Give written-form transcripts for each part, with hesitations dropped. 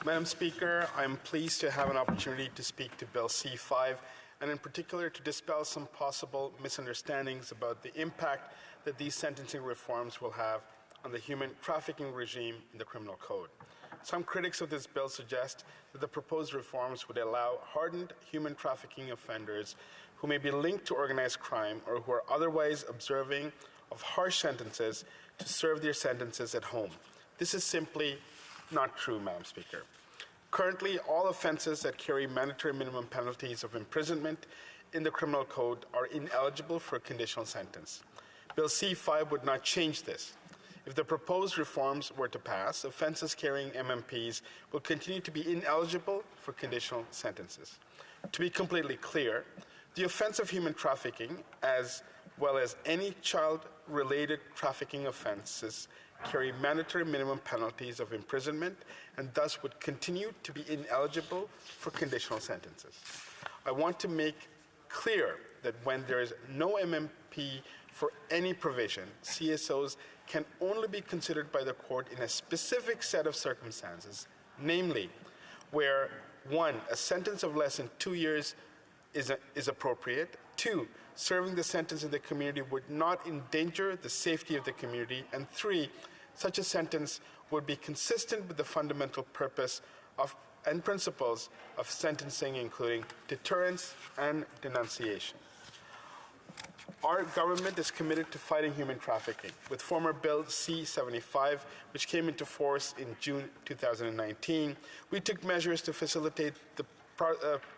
Madam Speaker, I'm pleased to have an opportunity to speak to Bill C-5 and in particular to dispel some possible misunderstandings about the impact that these sentencing reforms will have on the human trafficking regime in the criminal code. Some critics of this bill suggest that the proposed reforms would allow hardened human trafficking offenders who may be linked to organized crime or who are otherwise observing of harsh sentences to serve their sentences at home. This is simply not true, Madam Speaker. Currently, all offences that carry mandatory minimum penalties of imprisonment in the criminal code are ineligible for a conditional sentence. Bill C-5 would not change this. If the proposed reforms were to pass, offences carrying MMPs will continue to be ineligible for conditional sentences. To be completely clear, the offence of human trafficking, as well as any child-related trafficking offences, carry mandatory minimum penalties of imprisonment and thus would continue to be ineligible for conditional sentences. I want to make clear that when there is no MMP for any provision, CSOs can only be considered by the court in a specific set of circumstances, namely where 1, a sentence of less than 2 years is appropriate, 2, serving the sentence in the community would not endanger the safety of the community, and 3, such a sentence would be consistent with the fundamental purpose and principles of sentencing, including deterrence and denunciation. Our government is committed to fighting human trafficking. With former Bill C-75, which came into force in June 2019, we took measures to facilitate the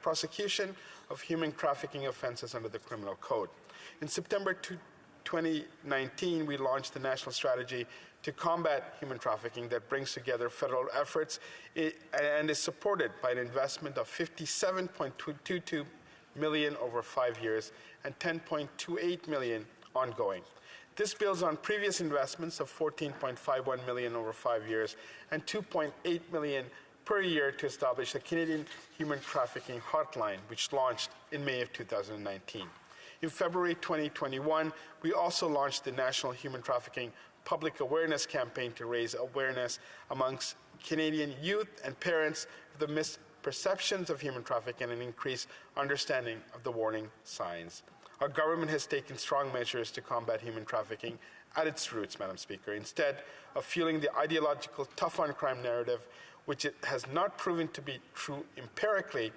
prosecution of human trafficking offences under the criminal code. In September 2019, we launched the national strategy to combat human trafficking that brings together federal efforts and is supported by an investment of $57.22 million over 5 years and $10.28 million ongoing. This builds on previous investments of $14.51 million over 5 years and $2.8 million per year to establish a Canadian Human Trafficking Hotline, which launched in May of 2019. In February 2021, we also launched the National Human Trafficking Public Awareness Campaign to raise awareness amongst Canadian youth and parents of the misperceptions of human trafficking and increase understanding of the warning signs. Our government has taken strong measures to combat human trafficking at its roots, Madam Speaker, instead of fueling the ideological tough-on-crime narrative, which it has not proven to be true empirically,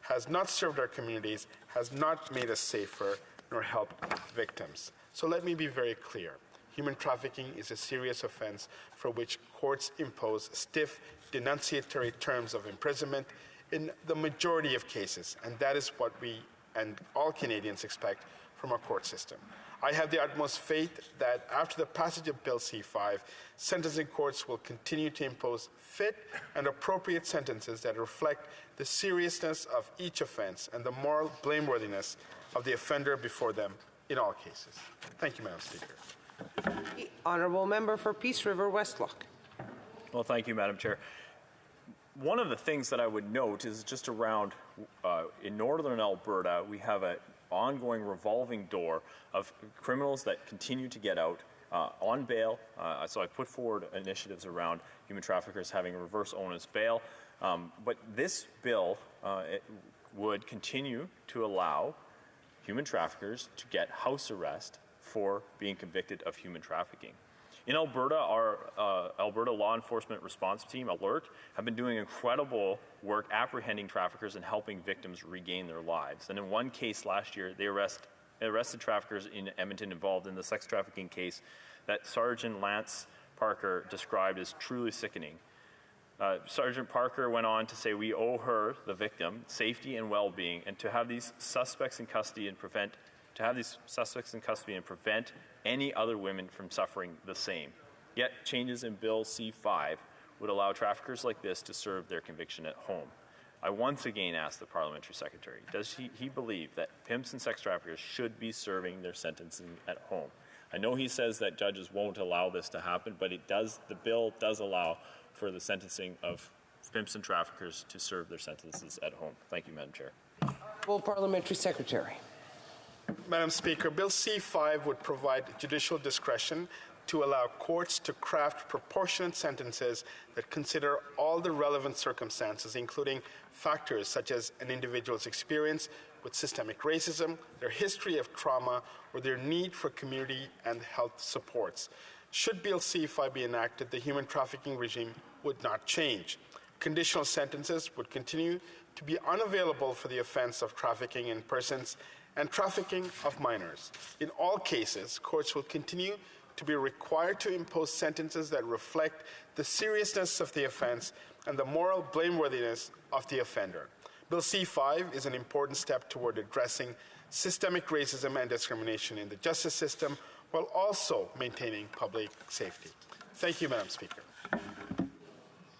has not served our communities, has not made us safer, nor helped victims. So let me be very clear. Human trafficking is a serious offense for which courts impose stiff denunciatory terms of imprisonment in the majority of cases, and that is what we and all Canadians expect from our court system. I have the utmost faith that after the passage of Bill C-5, sentencing courts will continue to impose fit and appropriate sentences that reflect the seriousness of each offense and the moral blameworthiness of the offender before them in all cases. Thank you, Madam Speaker. The Honourable Member for Peace River Westlock. Well, thank you, Madam Chair. One of the things that I would note is just around in northern Alberta, we have an ongoing revolving door of criminals that continue to get out on bail. So I put forward initiatives around human traffickers having a reverse onus bail. But this bill it would continue to allow human traffickers to get house arrest for being convicted of human trafficking. In Alberta, our Alberta Law Enforcement Response Team, ALERT, have been doing incredible work apprehending traffickers and helping victims regain their lives. And in one case last year, they arrested traffickers in Edmonton involved in the sex trafficking case that Sergeant Lance Parker described as truly sickening. Sergeant Parker went on to say, we owe her, the victim, safety and well-being, and to have these suspects in custody and prevent any other women from suffering the same. Yet changes in Bill C-5 would allow traffickers like this to serve their conviction at home. I once again ask the Parliamentary Secretary, does he believe that pimps and sex traffickers should be serving their sentencing at home? I know he says that judges won't allow this to happen, but the bill does allow for the sentencing of pimps and traffickers to serve their sentences at home. Thank you, Madam Chair. Full Parliamentary Secretary. Madam Speaker, Bill C-5 would provide judicial discretion to allow courts to craft proportionate sentences that consider all the relevant circumstances, including factors such as an individual's experience with systemic racism, their history of trauma, or their need for community and health supports. Should Bill C-5 be enacted, the human trafficking regime would not change. Conditional sentences would continue to be unavailable for the offense of trafficking in persons and trafficking of minors. In all cases, courts will continue to be required to impose sentences that reflect the seriousness of the offense and the moral blameworthiness of the offender. Bill C-5 is an important step toward addressing systemic racism and discrimination in the justice system while also maintaining public safety. Thank you, Madam Speaker.